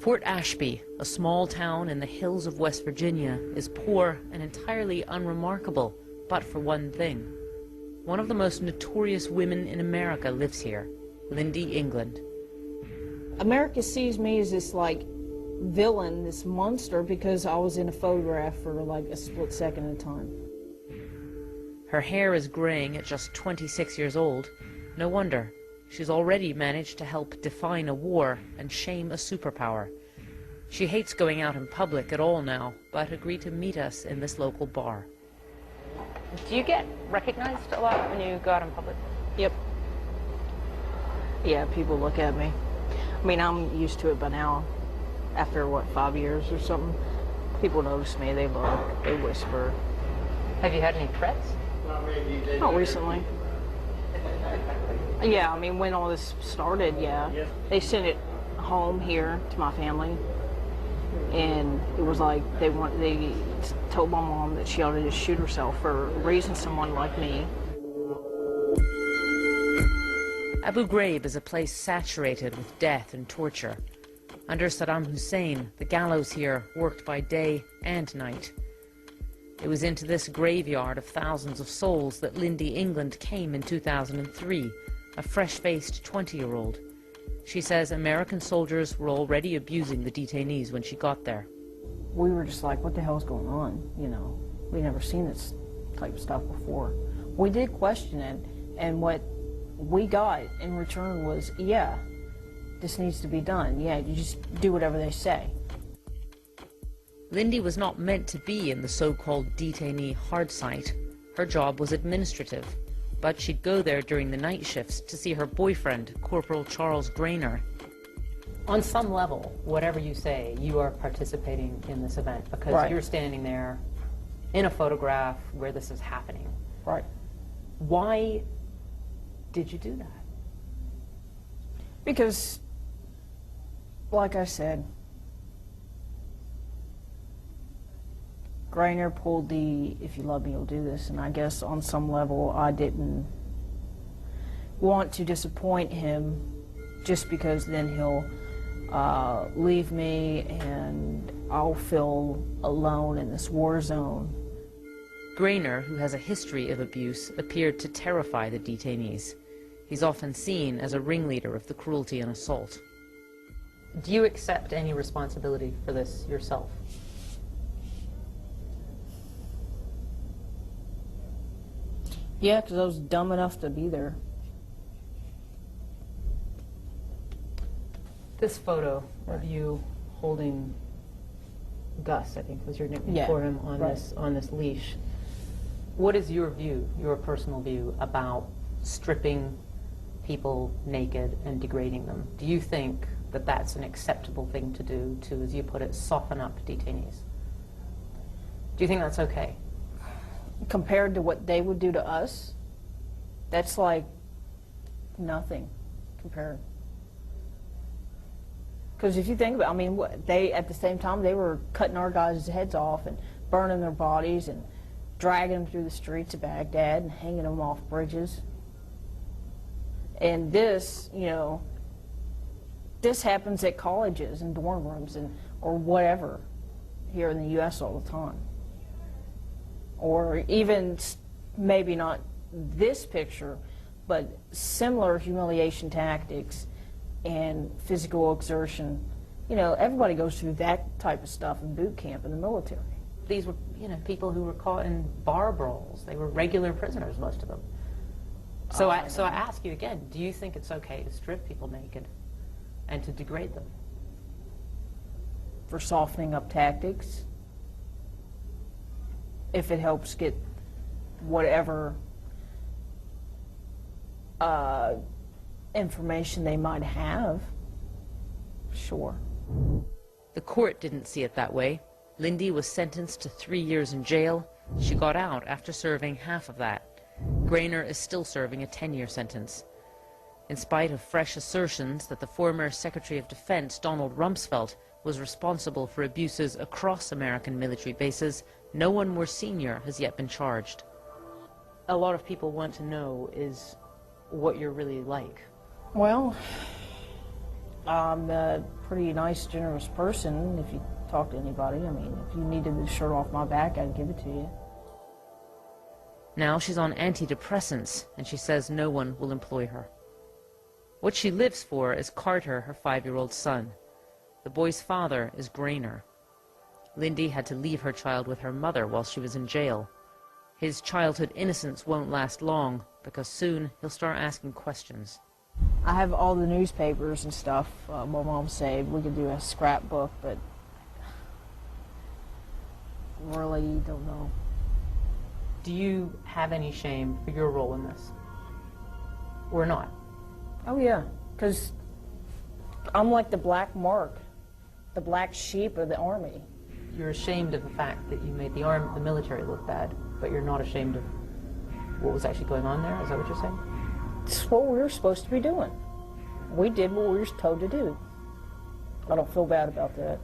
Fort Ashby, a small town in the hills of West Virginia, is poor and entirely unremarkable, but for one thing. One of the most notorious women in America lives here, Lindy England. America sees me as this, like, villain, this monster, because I was in a photograph for, like, a split second at a time. Her hair is graying at just 26 years old. No wonder. She's already managed to help define a war and shame a superpower. She hates going out in public at all now, but agreed to meet us in this local bar. Do you get recognized a lot when you go out in public? Yep. Yeah, people look at me. I mean, I'm used to it by now. After, what, 5 years or something? People notice me, they look, they whisper. Have you had any threats? Not recently. Yeah, I mean, when all this started, yeah. They sent it home here to my family. And it was like they told my mom that she ought to just shoot herself for raising someone like me. Abu Ghraib is a place saturated with death and torture. Under Saddam Hussein, the gallows here worked by day and night. It was into this graveyard of thousands of souls that Lindy England came in 2003, a fresh-faced 20-year-old. She says American soldiers were already abusing the detainees when she got there. We were just like, what the hell's going on? You know, we'd never seen this type of stuff before. We did question it, and what we got in return was, yeah, this needs to be done. Yeah, you just do whatever they say. Lindy was not meant to be in the so-called detainee hard site. Her job was administrative, but she'd go there during the night shifts to see her boyfriend, Corporal Charles Grainer. On some level, whatever you say, you are participating in this event because you're standing there in a photograph where this is happening. Right. Why did you do that? Because, like I said, Grainer pulled the "if you love me, you'll do this," and I guess on some level I didn't want to disappoint him just because then he'll leave me and I'll feel alone in this war zone. Grainer, who has a history of abuse, appeared to terrify the detainees. He's often seen as a ringleader of the cruelty and assault. Do you accept any responsibility for this yourself? Yeah, because I was dumb enough to be there. This photo of you holding Gus, I think was your nickname for him, on this leash. What is your view, your personal view, about stripping people naked and degrading them? Do you think that that's an acceptable thing to do to, as you put it, soften up detainees? Do you think that's okay? Compared to what they would do to us, that's like nothing compared. Because if you think about it, I mean, at the same time, they were cutting our guys' heads off and burning their bodies and dragging them through the streets of Baghdad and hanging them off bridges. And this, you know, this happens at colleges and dorm rooms or whatever here in the U.S. all the time. Or even, maybe not this picture, but similar humiliation tactics and physical exertion. You know, everybody goes through that type of stuff in boot camp in the military. These were, you know, people who were caught in bar brawls. They were regular prisoners, most of them. So I ask you again, do you think it's okay to strip people naked and to degrade them? For softening up tactics, if it helps get whatever information they might have, sure. The court didn't see it that way. Lindy was sentenced to 3 years in jail. She got out after serving half of that. Grainer is still serving a 10-year sentence. In spite of fresh assertions that the former Secretary of Defense, Donald Rumsfeld, was responsible for abuses across American military bases, no one more senior has yet been charged. A lot of people want to know is what you're really like. Well, I'm a pretty nice, generous person if you talk to anybody. I mean, if you needed the shirt off my back, I'd give it to you. Now she's on antidepressants, and she says no one will employ her. What she lives for is Carter, her 5-year-old son. The boy's father is Grainer. Lindy had to leave her child with her mother while she was in jail. His childhood innocence won't last long, because soon he'll start asking questions. I have all the newspapers and stuff. My mom said we could do a scrapbook, but really don't know. Do you have any shame for your role in this? Or not? Oh yeah, because I'm like the black mark, the black sheep of the army. You're ashamed of the fact that you made the military look bad, but you're not ashamed of what was actually going on there? Is that what you're saying? It's what we were supposed to be doing. We did what we were told to do. I don't feel bad about that.